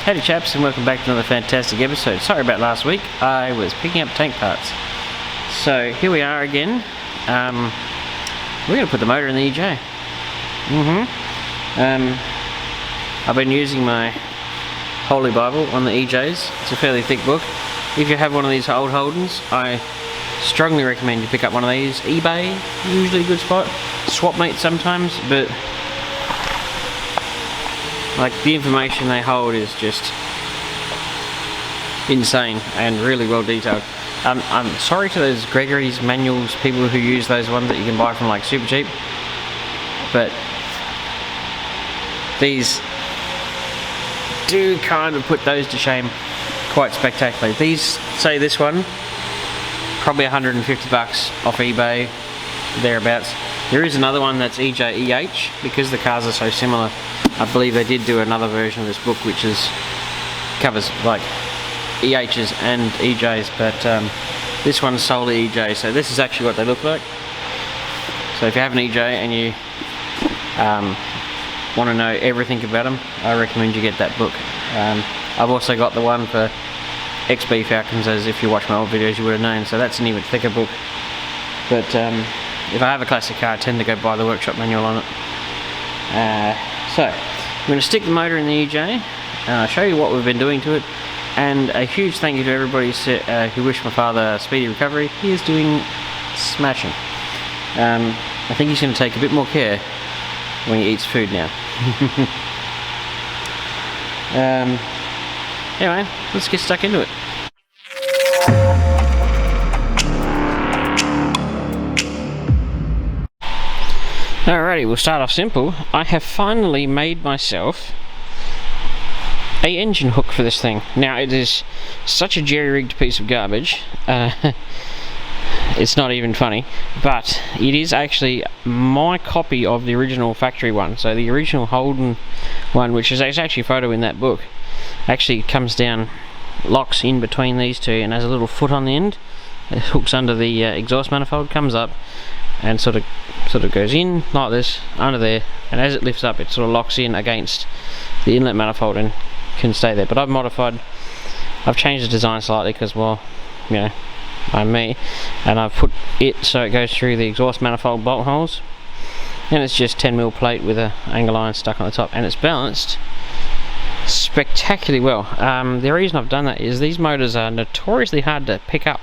Howdy chaps, and welcome back to another fantastic episode. Sorry about last week, I was picking up tank parts. So here we are again. We're going to put the motor in the EJ. I've been using my Holy Bible on the EJs. It's a fairly thick book. If you have one of these old Holdens, I strongly recommend you pick up one of these. eBay, usually a good spot. Swapmate sometimes, but like the information they hold is just insane and really well detailed. I'm sorry to those Gregory's manuals, people who use those ones that you can buy from like super cheap, but these do kind of put those to shame quite spectacularly. These, say this one, probably 150 bucks off eBay, thereabouts. There is another one that's EJ/EH, because the cars are so similar. I believe they did do another version of this book which covers like EHs and EJs, but this one's solely EJ, so this is actually what they look like. So if you have an EJ and you want to know everything about them, I recommend you get that book. I've also got the one for XB Falcons, as if you watch my old videos you would have known, so that's an even thicker book. But if I have a classic car, I tend to go buy the workshop manual on it. So I'm going to stick the motor in the EJ and I'll show you what we've been doing to it, and a huge thank you to everybody who wished my father a speedy recovery. He is doing smashing. I think he's going to take a bit more care when he eats food now. Anyway, let's get stuck into it. Alrighty, we'll start off simple. I have finally made myself a engine hook for this thing. Now, it is such a jerry-rigged piece of garbage, it's not even funny, but it is actually my copy of the original factory one. So the original Holden one, which is actually a photo in that book, actually comes down, locks in between these two, and has a little foot on the end. It hooks under the exhaust manifold, comes up, and sort of goes in like this, under there, and as it lifts up it sort of locks in against the inlet manifold and can stay there. But I've changed the design slightly because, well, you know, I'm me, and I've put it so it goes through the exhaust manifold bolt holes, and it's just 10mm plate with an angle iron stuck on the top, and it's balanced spectacularly well. The reason I've done that is these motors are notoriously hard to pick up.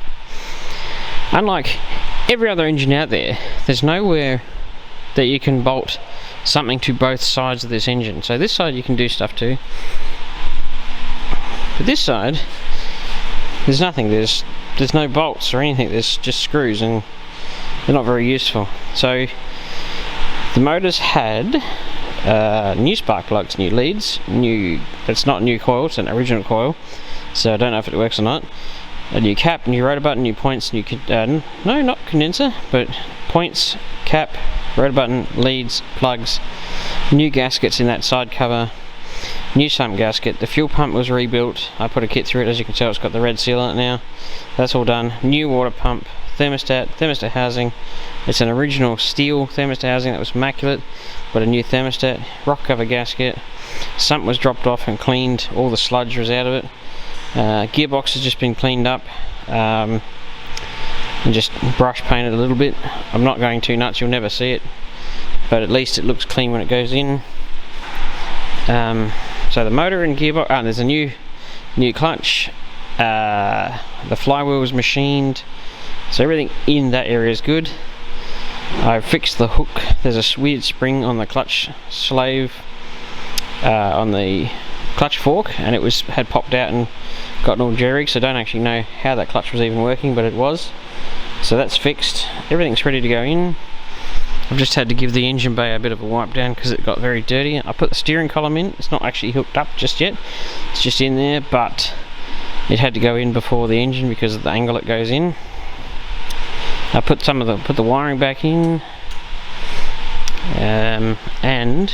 Unlike every other engine out there, there's nowhere that you can bolt something to both sides of this engine. So this side you can do stuff to, but this side there's nothing. There's no bolts or anything. There's just screws, and they're not very useful. So the motors had new spark plugs, new leads, it's not new coil, it's an original coil, so I don't know if it works or not. A new cap, new rotor button, new points, new no, not condenser, but points, cap, rotor button, leads, plugs, new gaskets in that side cover, new sump gasket. The fuel pump was rebuilt. I put a kit through it. As you can tell, it's got the red seal on it now. That's all done. New water pump, thermostat housing. It's an original steel thermostat housing that was immaculate, but a new thermostat, rock cover gasket. Sump was dropped off and cleaned. All the sludge was out of it. Gearbox has just been cleaned up and just brush painted a little bit. I'm not going too nuts, you'll never see it, but at least it looks clean when it goes in. So the motor and gearbox, there's a new clutch, the flywheel was machined, so everything in that area is good. I fixed the hook. There's a weird spring on the clutch slave, on the clutch fork, and it had popped out and gotten all jerry, so I don't actually know how that clutch was even working, but it was. So that's fixed. Everything's ready to go in. I've just had to give the engine bay a bit of a wipe down because it got very dirty. I put the steering column in. It's not actually hooked up just yet. It's just in there, but it had to go in before the engine because of the angle it goes in. I put the wiring back in, and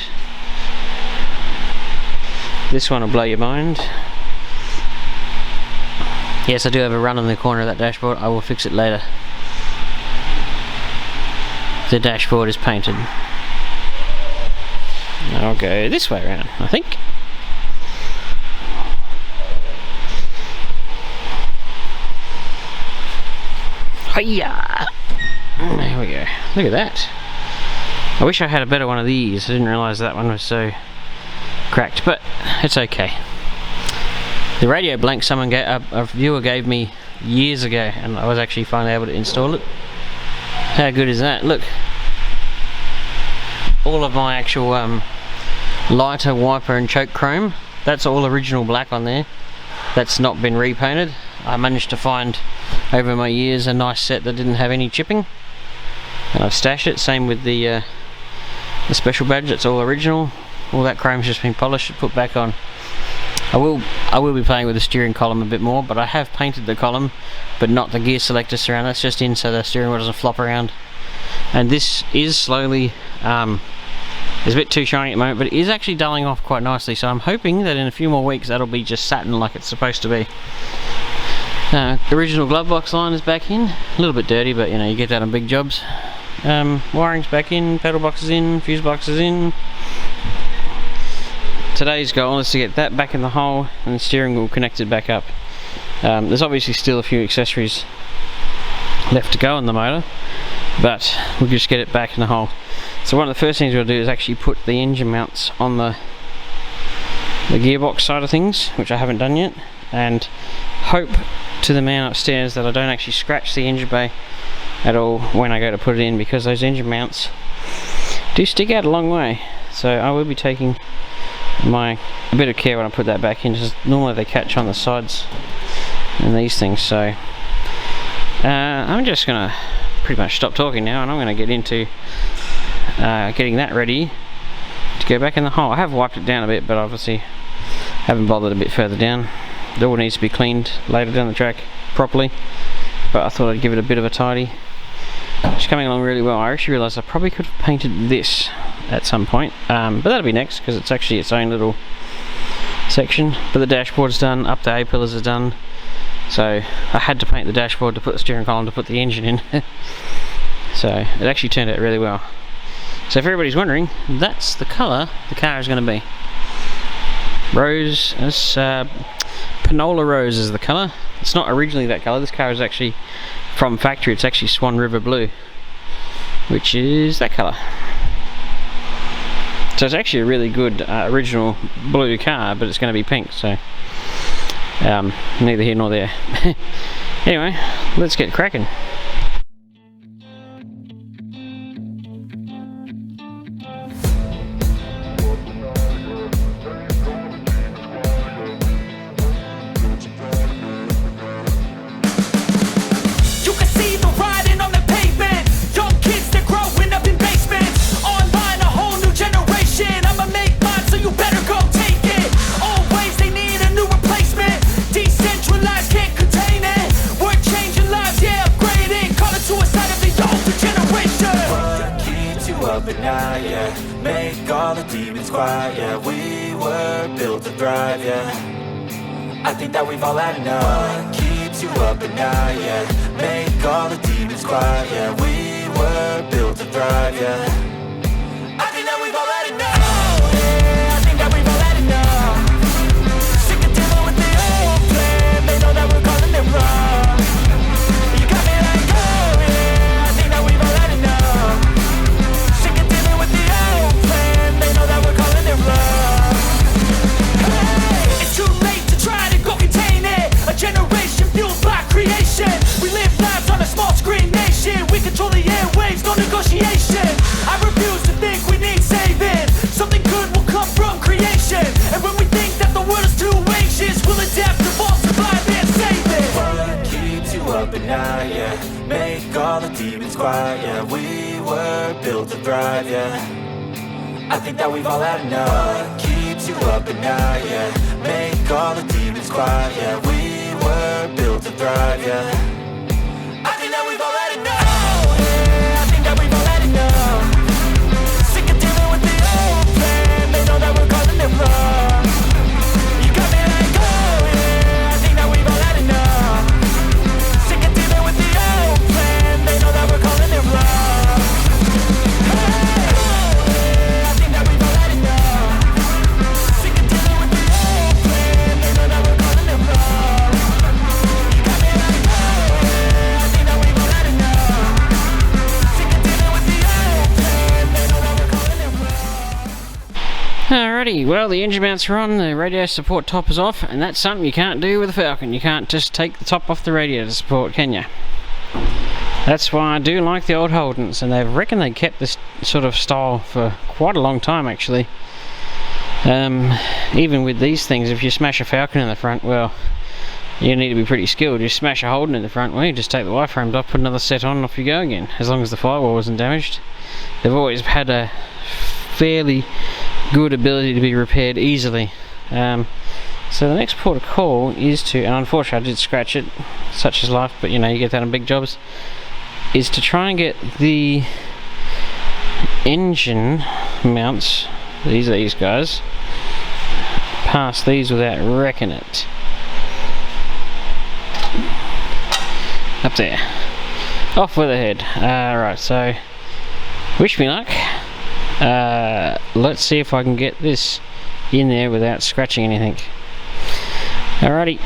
this one will blow your mind. Yes, I do have a run on the corner of that dashboard. I will fix it later. The dashboard is painted. I'll go this way around, I think. Hiya! There we go. Look at that. I wish I had a better one of these. I didn't realise that one was so cracked, but it's okay. The radio blank someone a viewer gave me years ago, and I was actually finally able to install it. How good is that? Look, all of my actual lighter, wiper and choke chrome, that's all original black on there. That's not been repainted. I managed to find over my years a nice set that didn't have any chipping, and I've stashed it. Same with the special badge, it's all original. All that chrome's just been polished and put back on. I will be playing with the steering column a bit more, but I have painted the column, but not the gear selector surround. That's just in so the steering wheel doesn't flop around. And this is slowly, it's a bit too shiny at the moment, but it is actually dulling off quite nicely, so I'm hoping that in a few more weeks that'll be just satin like it's supposed to be. The original glove box line is back in, a little bit dirty, but you know, you get that on big jobs. Wiring's back in, pedal box is in, fuse box is in. Today's goal is to get that back in the hole and the steering wheel connected back up. There's obviously still a few accessories left to go on the motor, but we'll just get it back in the hole. So one of the first things we'll do is actually put the engine mounts on the gearbox side of things, which I haven't done yet, and hope to the man upstairs that I don't actually scratch the engine bay at all when I go to put it in, because those engine mounts do stick out a long way. So I will be taking a bit of care when I put that back in, because normally they catch on the sides and these things. So I'm just gonna pretty much stop talking now, and I'm gonna get into getting that ready to go back in the hole. I have wiped it down a bit, but obviously haven't bothered a bit further down. It all needs to be cleaned later down the track properly, but I thought I'd give it a bit of a tidy. It's coming along really well. I actually realised I probably could have painted this at some point, but that'll be next, because it's actually its own little section. But the dashboard's done, up the A-pillars are done, so I had to paint the dashboard to put the steering column to put the engine in. So it actually turned out really well. So if everybody's wondering, that's the colour the car is going to be. Rose, Panola Rose is the colour. It's not originally that colour. This car is actually from factory. It's actually Swan River Blue, which is that colour. So it's actually a really good original blue car, but it's going to be pink, so neither here nor there. Anyway, let's get cracking. But now, yeah, make all the demons quiet. Yeah, we were built to thrive, yeah. I think that we've all had enough. What keeps you up at night, yeah, make all the demons quiet. Yeah, we were built to thrive, yeah. I think that we've all had enough. Yeah, I think that we've all had enough. Sick of dealing with the old plan. They know that we're calling it wrong. You got me like, oh yeah, I think that we've all had enough. It's too late to try to go contain it. A generation fueled by creation. We live lives on a small screen nation. We control the airwaves, no negotiation. I refuse to think we need saving. Something good will come from creation. And when we think that the world is too anxious, we'll adapt, evolve, survive and save it. What keeps you up at night, yeah, make all the demons quiet. Yeah, we were built to thrive, yeah. I think that we've all had enough. What keeps you up at night, yeah, make all the demons quiet. Yeah, we were built to thrive, yeah. I think that we've all had enough. Yeah, I think that we've all had enough. Sick of dealing with the old plan. They know that we're calling it wrong. You got me like, oh yeah, I think that we've all had enough. Sick of dealing with the old plan. They know that we're calling it wrong. Alrighty, well the engine mounts are on, the radiator support top is off, and that's something you can't do with a Falcon. You can't just take the top off the radiator support, can you? That's why I do like the old Holdens, and they reckon they kept this sort of style for quite a long time actually. Even with these things, if you smash a Falcon in the front, well, you need to be pretty skilled. You smash a Holden in the front, well, you just take the wireframes off, put another set on, and off you go again, as long as the firewall wasn't damaged. They've always had a fairly good ability to be repaired easily. So the next port of call is to, and unfortunately I did scratch it, such is life, but you know, you get that on big jobs, is to try and get the engine mounts, these guys, past these without wrecking it. Up there. Off with the head. Right, so wish me luck. Let's see if I can get this in there without scratching anything. Alrighty.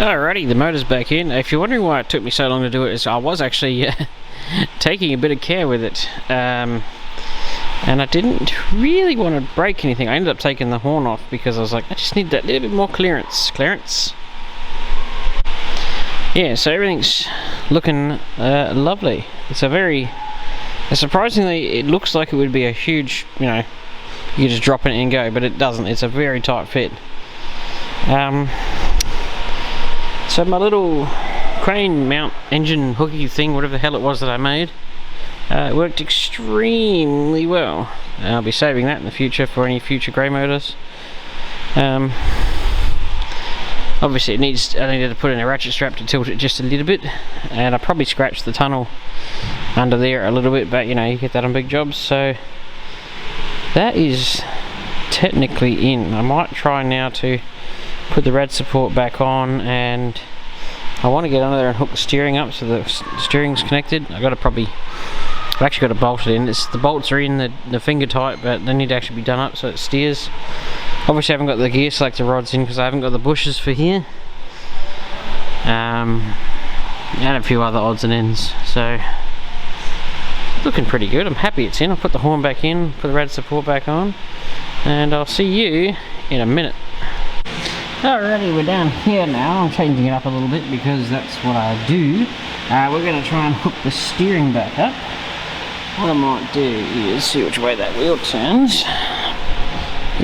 Alrighty, the motor's back in. If you're wondering why it took me so long to do it, is I was actually taking a bit of care with it, and I didn't really want to break anything. I ended up taking the horn off because I was like, I just need that little bit more clearance. Yeah, so everything's looking lovely. It's a very, surprisingly, it looks like it would be a huge, you know, you just drop it and go, but it doesn't. It's a very tight fit. So my little crane mount engine hooky thing, whatever the hell it was that I made, it worked extremely well. I'll be saving that in the future for any future grey motors. Obviously I needed to put in a ratchet strap to tilt it just a little bit, and I probably scratched the tunnel under there a little bit, but you know, you get that on big jobs. So that is technically in. I might try now to put the rad support back on, and I want to get under there and hook the steering up so the steering's connected. I've actually got to bolt it in. The bolts are in the finger tight, but they need to actually be done up so it steers. Obviously I haven't got the gear selector rods in because I haven't got the bushes for here. And a few other odds and ends. So looking pretty good. I'm happy it's in. I'll put the horn back in, put the rad support back on, and I'll see you in a minute. Alrighty, we're down here now. I'm changing it up a little bit because that's what I do. We're going to try and hook the steering back up. What I might do is see which way that wheel turns.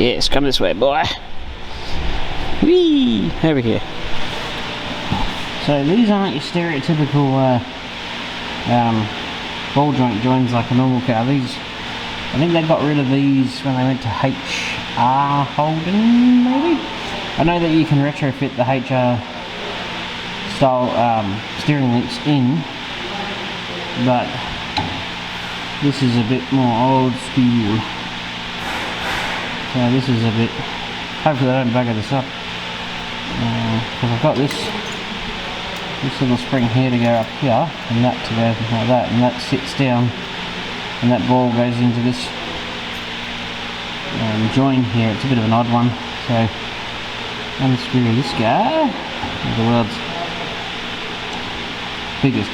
Yes, come this way, boy. Whee! Over here. So these aren't your stereotypical ball joint joins like a normal car. These, I think they got rid of these when they went to HR Holden, maybe? I know that you can retrofit the HR style steering links in, but this is a bit more old school. So this is a bit, hopefully I don't bugger this up, because I've got this little spring here to go up here, and that to go like that, and that sits down, and that ball goes into this join here. It's a bit of an odd one, so unscrew this guy. The world's biggest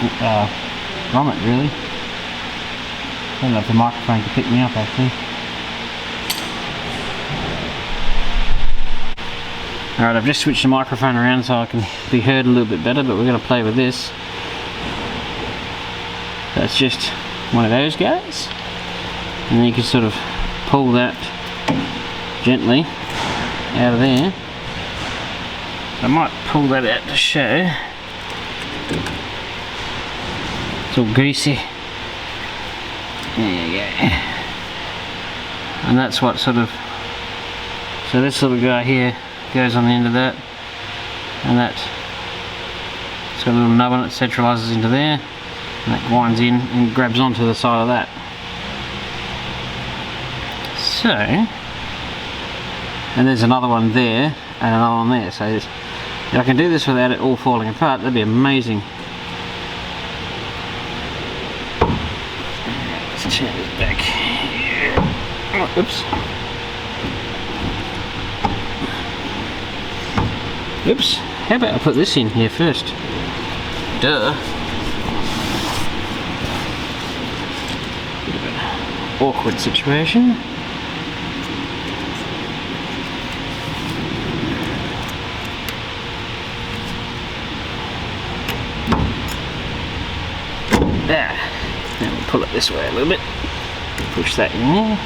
grommet, really. I don't know if the microphone can pick me up actually. Alright, I've just switched the microphone around so I can be heard a little bit better, but we're going to play with this. That's just one of those guys, and then you can sort of pull that gently out of there. I might pull that out to show. It's all greasy. There you go. And that's what sort of, so this little guy here goes on the end of that, and that, it's got a little nub on it, centralises into there, and that winds in and grabs onto the side of that. So, and there's another one there and another one there, so if I can do this without it all falling apart, that'd be amazing. Let's turn this back here. Oh, oops. Oops, how about I put this in here first? Duh. Bit of an awkward situation. There. Now we'll pull it this way a little bit. Push that in there.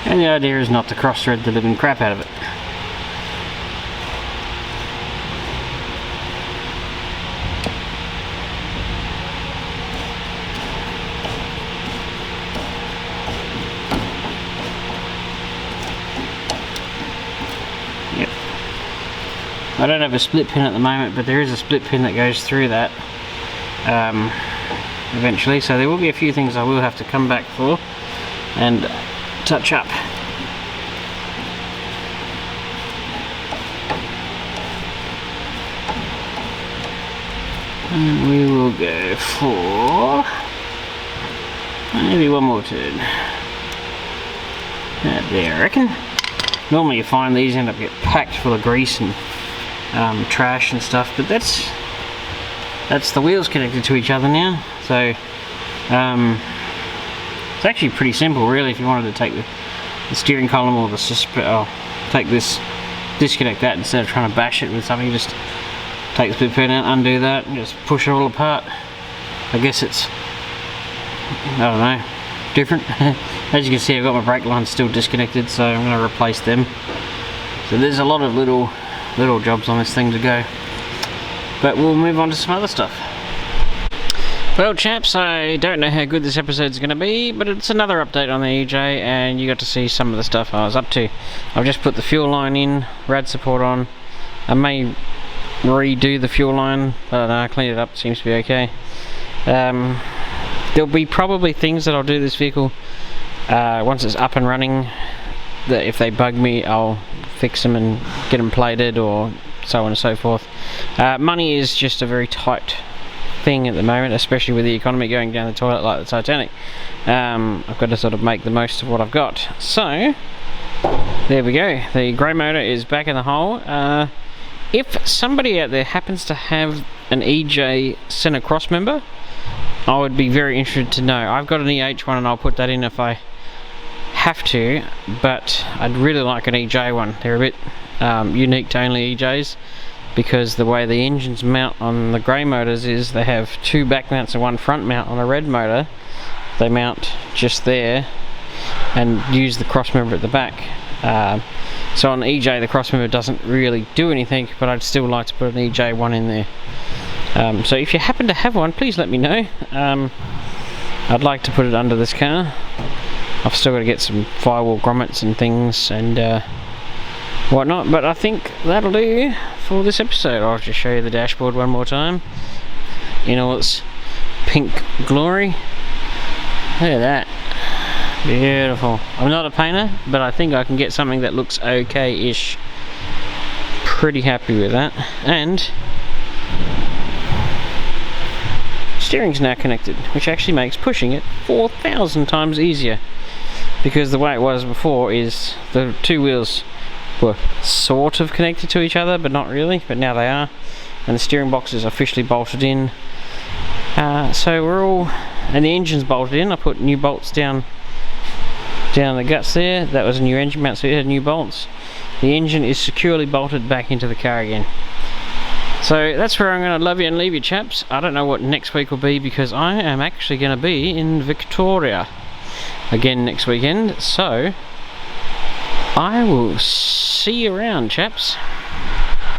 And the idea is not to cross-thread the living crap out of it. Yep. I don't have a split pin at the moment, but there is a split pin that goes through that eventually, so there will be a few things I will have to come back for and touch up. And we will go for maybe one more turn. There, I reckon. Normally you find these end up get packed full of grease and trash and stuff, but that's the wheels connected to each other now. So it's actually pretty simple, really. If you wanted to take the steering column or the take this, disconnect that instead of trying to bash it with something, just take the split pin out, undo that, and just push it all apart. I guess it's, I don't know, different. As you can see, I've got my brake lines still disconnected, so I'm going to replace them. So there's a lot of little jobs on this thing to go. But we'll move on to some other stuff. Well chaps, I don't know how good this episode's going to be, but it's another update on the EJ, and you got to see some of the stuff I was up to. I've just put the fuel line in, rad support on. I may redo the fuel line. I don't know, I cleaned it up, seems to be okay. There'll be probably things that I'll do to this vehicle once it's up and running, that if they bug me I'll fix them and get them plated or so on and so forth. Money is just a very tight thing at the moment, especially with the economy going down the toilet like the Titanic. I've got to sort of make the most of what I've got. So there we go, the grey motor is back in the hole. If somebody out there happens to have an EJ centre cross member, I would be very interested to know. I've got an EH one and I'll put that in if I have to, but I'd really like an EJ one. They're a bit unique to only EJs, because the way the engines mount on the grey motors is they have 2 back mounts and 1 front mount. On a red motor they mount just there and use the cross member at the back. So on EJ the cross member doesn't really do anything, but I'd still like to put an EJ one in there. So if you happen to have one, please let me know. I'd like to put it under this car. I've still got to get some firewall grommets and things and whatnot, but I think that'll do for this episode. I'll just show you the dashboard one more time in all its pink glory. Look at that, beautiful. I'm not a painter, but I think I can get something that looks okay-ish. Pretty happy with that. And steering's now connected, which actually makes pushing it 4,000 times easier, because the way it was before is the 2 wheels were sort of connected to each other but not really, but now they are, and the steering box is officially bolted in. So we're all, and the engine's bolted in. I put new bolts down the guts there. That was a new engine mount, so it had new bolts. The engine is securely bolted back into the car again. So that's where I'm going to love you and leave you, chaps. I don't know what next week will be, because I am actually going to be in Victoria again next weekend. So I will see you around, chaps.